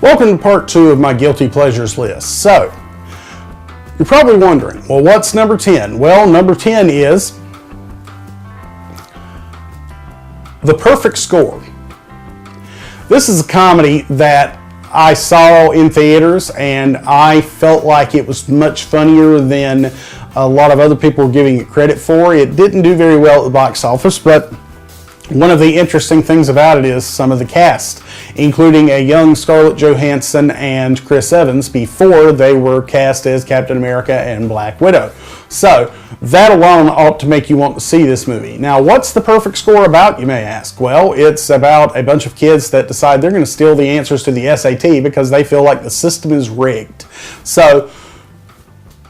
Welcome to part 2 of my Guilty Pleasures list. So, you're probably wondering, well, what's number 10? Well, number 10 is The Perfect Score. This is a comedy that I saw in theaters and I felt like it was much funnier than a lot of other people were giving it credit for. It didn't do very well at the box office, but one of the interesting things about it is some of the cast, including a young Scarlett Johansson and Chris Evans before they were cast as Captain America and Black Widow. So that alone ought to make you want to see this movie. Now, what's The Perfect Score about, you may ask? Well, it's about a bunch of kids that decide they're going to steal the answers to the SAT because they feel like the system is rigged. So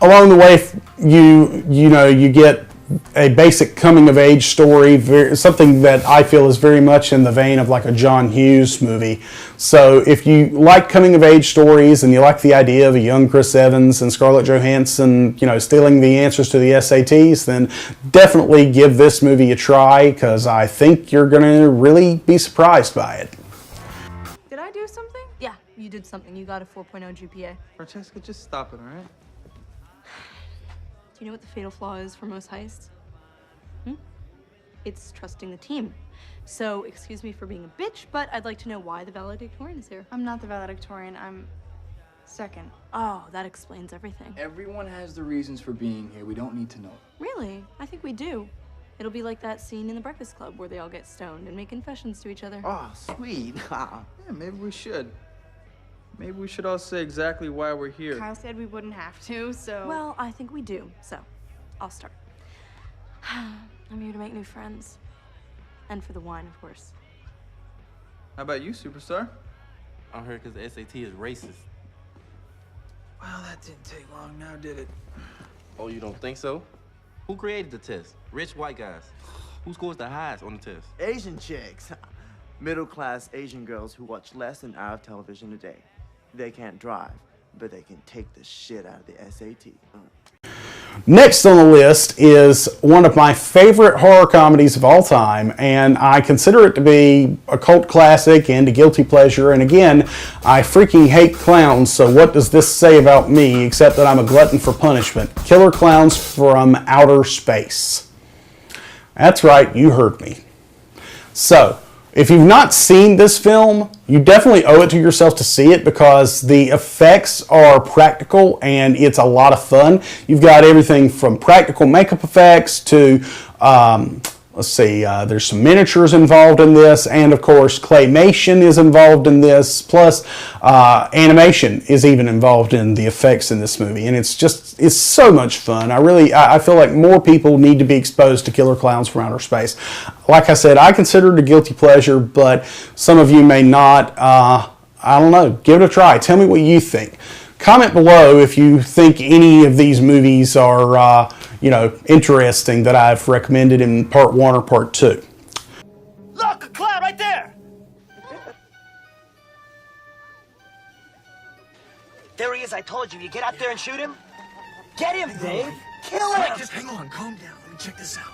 along the way, you get a basic coming-of-age story, something that I feel is very much in the vein of like a John Hughes movie. So if you like coming-of-age stories and you like the idea of a young Chris Evans and Scarlett Johansson, stealing the answers to the SATs, then definitely give this movie a try, because I think you're going to really be surprised by it. Did I do something? Yeah, you did something. You got a 4.0 GPA. Francesca, just stop it, all right? Do you know what the fatal flaw is for most heists? It's trusting the team. So, excuse me for being a bitch, but I'd like to know why the valedictorian is here. I'm not the valedictorian, I'm second. Oh, that explains everything. Everyone has the reasons for being here. We don't need to know it. Really? I think we do. It'll be like that scene in The Breakfast Club where they all get stoned and make confessions to each other. Oh, sweet. Yeah, maybe we should. Maybe we should all say exactly why we're here. Kyle said we wouldn't have to, so... Well, I think we do, so I'll start. I'm here to make new friends. And for the wine, of course. How about you, superstar? I'm here because the SAT is racist. Well, that didn't take long now, did it? Oh, you don't think so? Who created the test? Rich white guys. Who scores the highest on the test? Asian chicks. Middle-class Asian girls who watch less than an hour of television a day. They can't drive, but they can take the shit out of the SAT. Next on the list is one of my favorite horror comedies of all time, and I consider it to be a cult classic and a guilty pleasure. And again, I freaking hate clowns, so what does this say about me except that I'm a glutton for punishment? Killer Clowns from Outer Space. That's right, you heard me. So, if you've not seen this film, you definitely owe it to yourself to see it, because the effects are practical and it's a lot of fun. You've got everything from practical makeup effects to, there's some miniatures involved in this, and of course claymation is involved in this, plus animation is even involved in the effects in this movie, and it's so much fun. I feel like more people need to be exposed to Killer Clowns from Outer Space. Like I said, I consider it a guilty pleasure, but some of you may not. I don't know. Give it a try. Tell me what you think. Comment below if you think any of these movies are, interesting that I've recommended in part 1 or part 2. Look, a clown right there! There he is, I told you. You get out there and shoot him? Get him, Dave! Kill him! Just hang on, calm down. Let me check this out.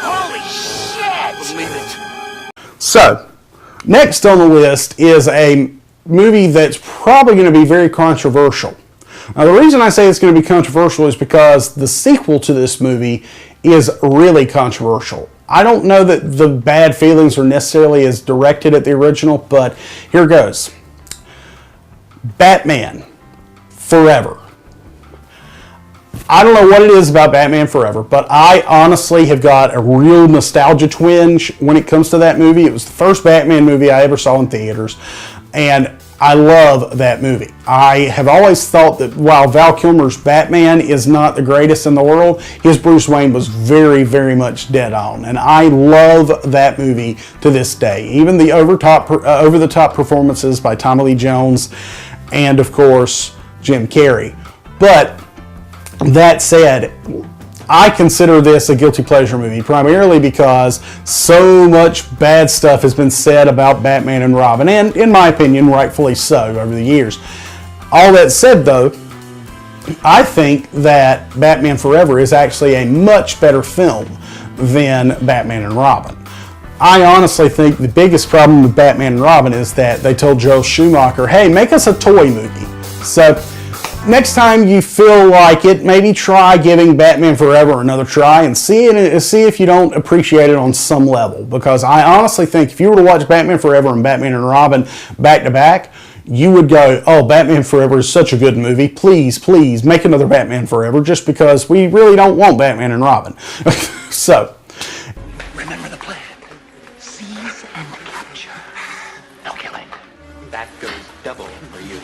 Holy shit! Believe it. So, next on the list is a movie that's probably going to be very controversial. Now, the reason I say it's going to be controversial is because the sequel to this movie is really controversial. I don't know that the bad feelings are necessarily as directed at the original, but here goes. Batman Forever. I don't know what it is about Batman Forever, but I honestly have got a real nostalgia twinge when it comes to that movie. It was the first Batman movie I ever saw in theaters, and I love that movie. I have always thought that while Val Kilmer's Batman is not the greatest in the world, his Bruce Wayne was very, very much dead on, and I love that movie to this day. Even the over-the-top performances by Tommy Lee Jones and, of course, Jim Carrey. But that said, I consider this a guilty pleasure movie, primarily because so much bad stuff has been said about Batman and Robin, and in my opinion, rightfully so, over the years. All that said, though, I think that Batman Forever is actually a much better film than Batman and Robin. I honestly think the biggest problem with Batman and Robin is that they told Joel Schumacher, hey, make us a toy movie. So next time you feel like it, maybe try giving Batman Forever another try and see if you don't appreciate it on some level. Because I honestly think if you were to watch Batman Forever and Batman and Robin back to back, you would go, oh, Batman Forever is such a good movie. Please, please make another Batman Forever, just because we really don't want Batman and Robin. So, Remember the plan. Seize and capture. No killing. That goes double for you.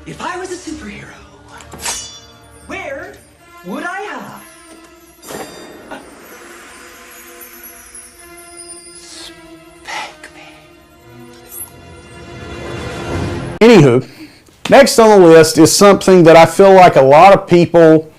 If I was a superhero, where would I hide? Spank me. anywho, next on the list is something that I feel like a lot of people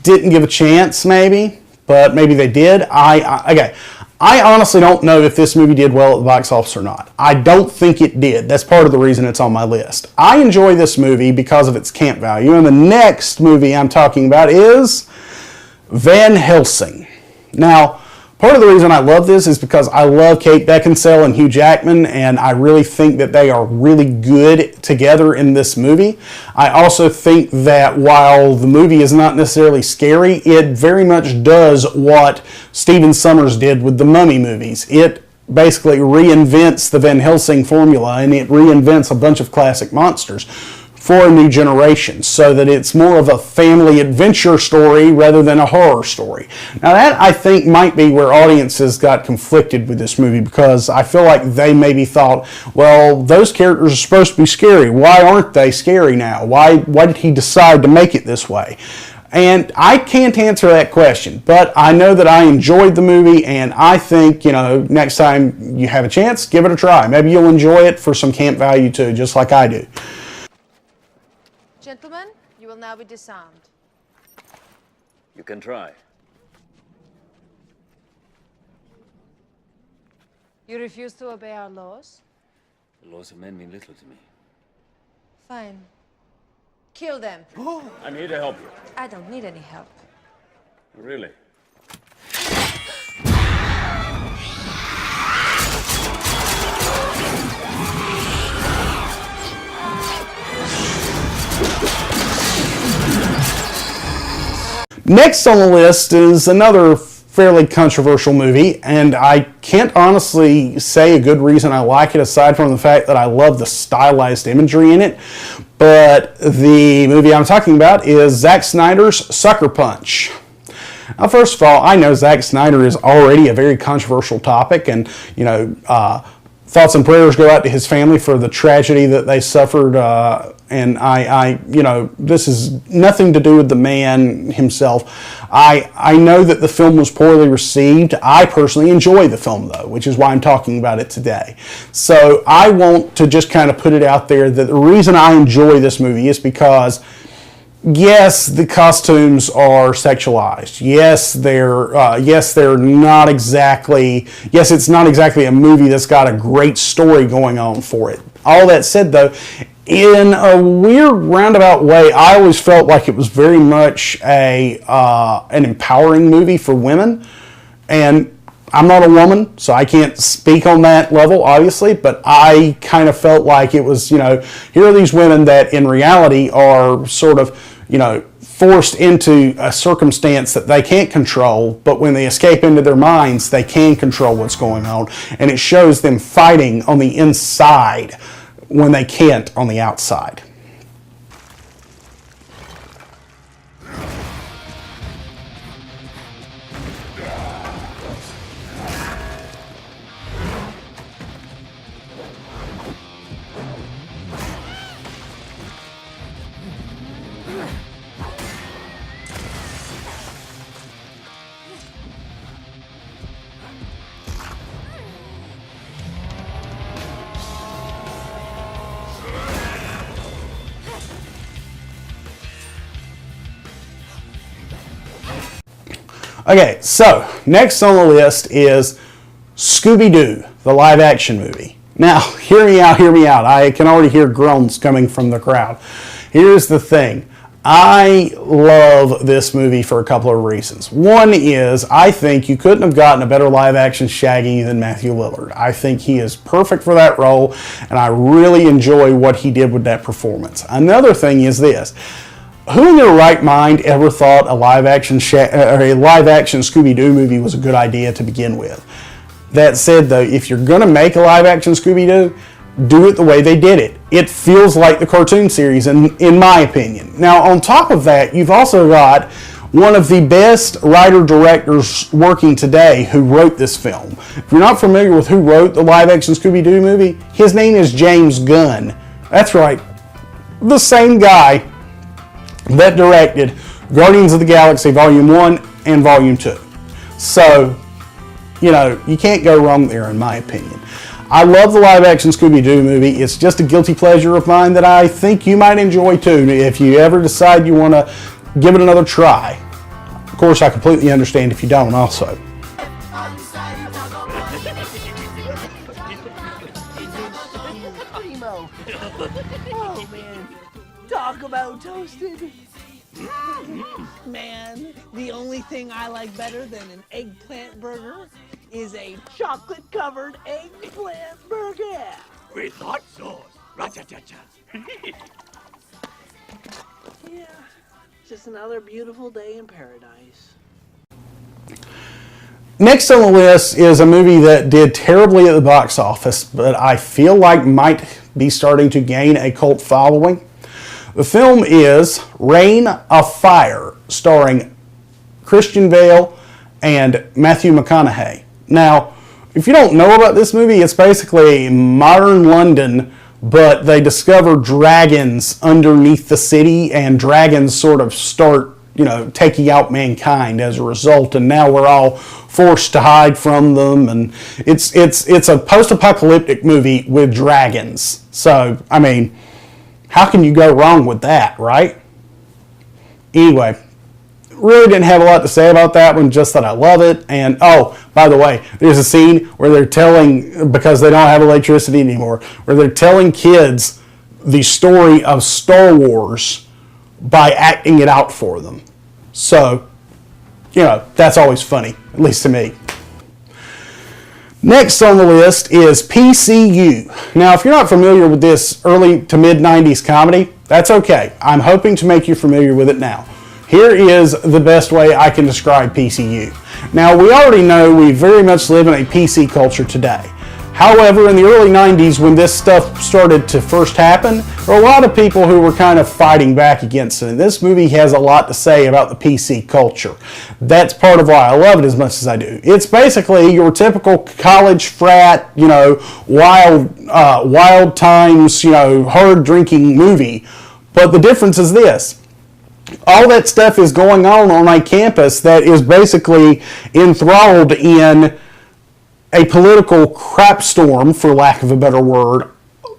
didn't give a chance, maybe, but maybe they did. I honestly don't know if this movie did well at the box office or not. I don't think it did. That's part of the reason it's on my list. I enjoy this movie because of its camp value, and the next movie I'm talking about is Van Helsing. Now, part of the reason I love this is because I love Kate Beckinsale and Hugh Jackman, and I really think that they are really good together in this movie. I also think that while the movie is not necessarily scary, it very much does what Stephen Sommers did with the Mummy movies. It basically reinvents the Van Helsing formula, and it reinvents a bunch of classic monsters for a new generation, so that it's more of a family adventure story rather than a horror story. Now that, I think, might be where audiences got conflicted with this movie, because I feel like they maybe thought, well, those characters are supposed to be scary. Why aren't they scary now? Why did he decide to make it this way? And I can't answer that question, but I know that I enjoyed the movie, and I think, next time you have a chance, give it a try. Maybe you'll enjoy it for some camp value too, just like I do. Gentlemen, you will now be disarmed. You can try. You refuse to obey our laws? The laws of men mean little to me. Fine. Kill them. I'm here to help you. I don't need any help. Really? Next on the list is another fairly controversial movie, and I can't honestly say a good reason I like it aside from the fact that I love the stylized imagery in it. But the movie I'm talking about is Zack Snyder's Sucker Punch. Now, first of all, I know Zack Snyder is already a very controversial topic, and thoughts and prayers go out to his family for the tragedy that they suffered. And this is nothing to do with the man himself. I know that the film was poorly received. I personally enjoy the film, though, which is why I'm talking about it today. So I want to just kind of put it out there that the reason I enjoy this movie is because, yes, the costumes are sexualized. Yes, they're not exactly. Yes, it's not exactly a movie that's got a great story going on for it. All that said, though, in a weird roundabout way, I always felt like it was very much an empowering movie for women. And I'm not a woman, so I can't speak on that level, obviously, but I kind of felt like it was, here are these women that in reality are sort of, forced into a circumstance that they can't control, but when they escape into their minds, they can control what's going on. And it shows them fighting on the inside when they can't on the outside. Okay, so next on the list is Scooby-Doo, the live action movie. Now, hear me out. I can already hear groans coming from the crowd. Here's the thing. I love this movie for a couple of reasons. One is, I think you couldn't have gotten a better live action Shaggy than Matthew Lillard. I think he is perfect for that role, and I really enjoy what he did with that performance. Another thing is this. Who in their right mind ever thought a live action Scooby-Doo movie was a good idea to begin with? That said, though, if you're going to make a live action Scooby-Doo, do it the way they did it. It feels like the cartoon series, in my opinion. Now, on top of that, you've also got one of the best writer-directors working today who wrote this film. If you're not familiar with who wrote the live-action Scooby-Doo movie, his name is James Gunn. That's right, the same guy that directed Guardians of the Galaxy Volume 1 and Volume 2. So, you know, you can't go wrong there, in my opinion. I love the live-action Scooby-Doo movie. It's just a guilty pleasure of mine that I think you might enjoy too if you ever decide you want to give it another try. Of course, I completely understand if you don't also. Oh man, talk about toasted. Man, the only thing I like better than an eggplant burger is a chocolate-covered eggplant burger. With hot sauce. Ra-cha-cha-cha. Yeah, just another beautiful day in paradise. Next on the list is a movie that did terribly at the box office, but I feel like might be starting to gain a cult following. The film is Reign of Fire, starring Christian Bale and Matthew McConaughey. Now, if you don't know about this movie, it's basically modern London, but they discover dragons underneath the city, and dragons sort of start, you know, taking out mankind as a result, and now we're all forced to hide from them, and it's a post-apocalyptic movie with dragons. So, I mean, how can you go wrong with that, right? Anyway, really didn't have a lot to say about that one, just that I love it. And oh, by the way, there's a scene where they're telling, because they don't have electricity anymore, where they're telling kids the story of Star Wars by acting it out for them. So, you know, that's always funny, at least to me. Next on the list is PCU. Now, if you're not familiar with this early to mid-90s comedy, that's okay. I'm hoping to make you familiar with it now. Here is the best way I can describe PCU. Now, we already know we very much live in a PC culture today. However, in the early 90s, when this stuff started to first happen, there were a lot of people who were kind of fighting back against it. And this movie has a lot to say about the PC culture. That's part of why I love it as much as I do. It's basically your typical college frat, you know, wild times, you know, hard drinking movie. But the difference is this. All that stuff is going on a campus that is basically enthralled in a political crap storm, for lack of a better word,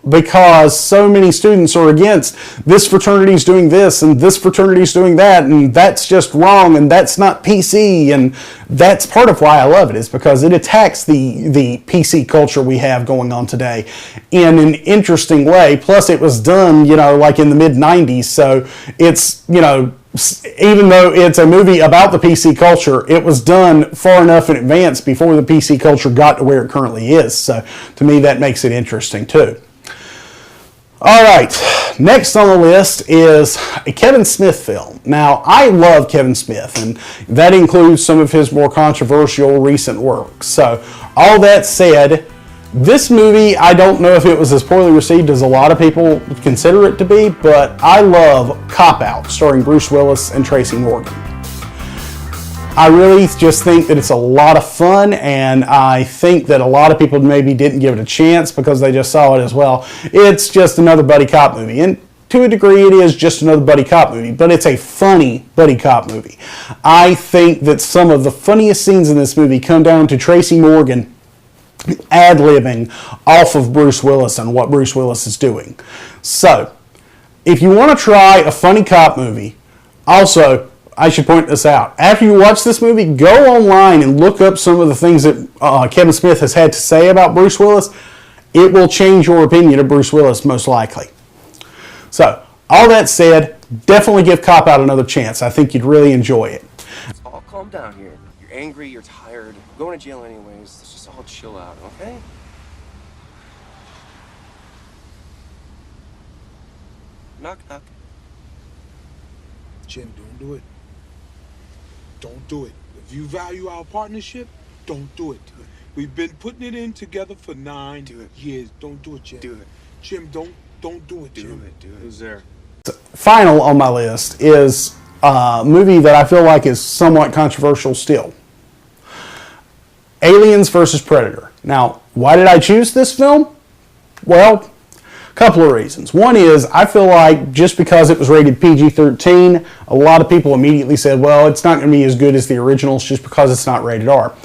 because so many students are against this fraternity's doing this and this fraternity's doing that, and that's just wrong and that's not PC. And that's part of why I love it, is because it attacks the PC culture we have going on today in an interesting way. Plus it was done, you know, like in the mid-90s, so it's, you know, even though it's a movie about the PC culture, it was done far enough in advance before the PC culture got to where it currently is. So to me, that makes it interesting too. All right, next on the list is a Kevin Smith film. Now, I love Kevin Smith, and that includes some of his more controversial recent work. So all that said, this movie, I don't know if it was as poorly received as a lot of people consider it to be, but I love Cop Out, starring Bruce Willis and Tracy Morgan. I really just think that it's a lot of fun, and I think that a lot of people maybe didn't give it a chance because they just saw it as, well, it's just another buddy cop movie. And to a degree, it is just another buddy cop movie, but it's a funny buddy cop movie. I think that some of the funniest scenes in this movie come down to Tracy Morgan ad-libbing off of Bruce Willis and what Bruce Willis is doing. So, if you want to try a funny cop movie, also I should point this out. After you watch this movie, go online and look up some of the things that Kevin Smith has had to say about Bruce Willis. It will change your opinion of Bruce Willis, most likely. So, all that said, definitely give Cop Out another chance. I think you'd really enjoy it. All calm down here. You're angry, you're tired. You're going to jail anyways. Let's just all chill out, okay? Knock, knock. Jim, don't do it. Don't do it. If you value our partnership, don't do it. We've been putting it in together for 9 years. Don't do it, Jim. Do it. Jim, don't do it, Jim. Do it. Who's there? Final on my list is a movie that I feel like is somewhat controversial still. Aliens vs. Predator. Now, why did I choose this film? Well, a couple of reasons. One is, I feel like just because it was rated PG-13, a lot of people immediately said, well, it's not going to be as good as the originals just because it's not rated R.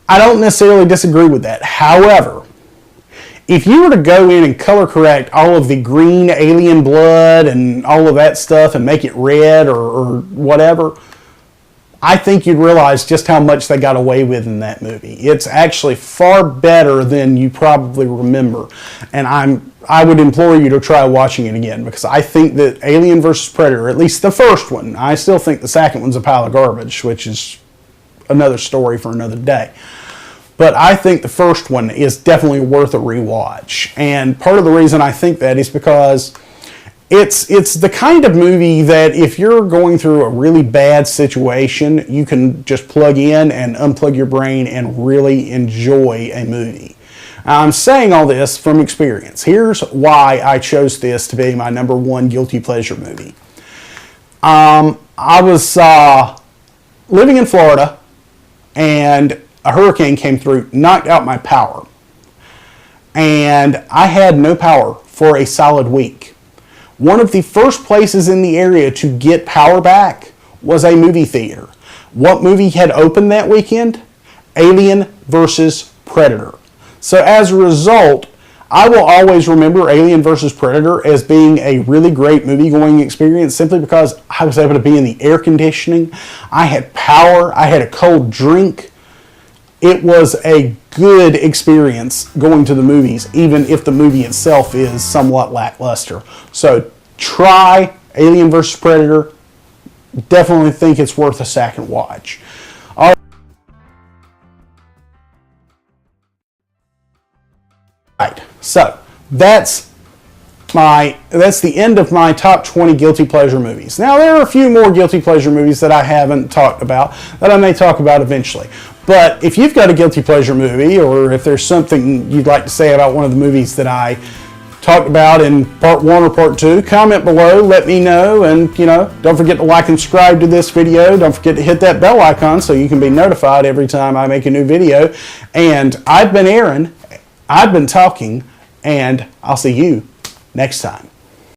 I don't necessarily disagree with that. However, if you were to go in and color correct all of the green alien blood and all of that stuff and make it red or whatever, I think you'd realize just how much they got away with in that movie. It's actually far better than you probably remember. And I would implore you to try watching it again, because I think that Alien vs. Predator, at least the first one, I still think the second one's a pile of garbage, which is another story for another day. But I think the first one is definitely worth a rewatch. And part of the reason I think that is because it's the kind of movie that if you're going through a really bad situation, you can just plug in and unplug your brain and really enjoy a movie. I'm saying all this from experience. Here's why I chose this to be my #1 guilty pleasure movie. I was living in Florida, and a hurricane came through, knocked out my power. And I had no power for a solid week. One of the first places in the area to get power back was a movie theater. What movie had opened that weekend? Alien vs. Predator. So as a result, I will always remember Alien vs. Predator as being a really great movie-going experience simply because I was able to be in the air conditioning. I had power. I had a cold drink. It was a good experience going to the movies, even if the movie itself is somewhat lackluster. So try Alien vs. Predator. Definitely think it's worth a second watch. All right, so that's the end of my top 20 guilty pleasure movies. Now, there are a few more guilty pleasure movies that I haven't talked about that I may talk about eventually. But if you've got a guilty pleasure movie, or if there's something you'd like to say about one of the movies that I talked about in part 1 or part 2, comment below, let me know, and don't forget to like and subscribe to this video. Don't forget to hit that bell icon so you can be notified every time I make a new video. And I've been Aaron, I've been talking, and I'll see you next time.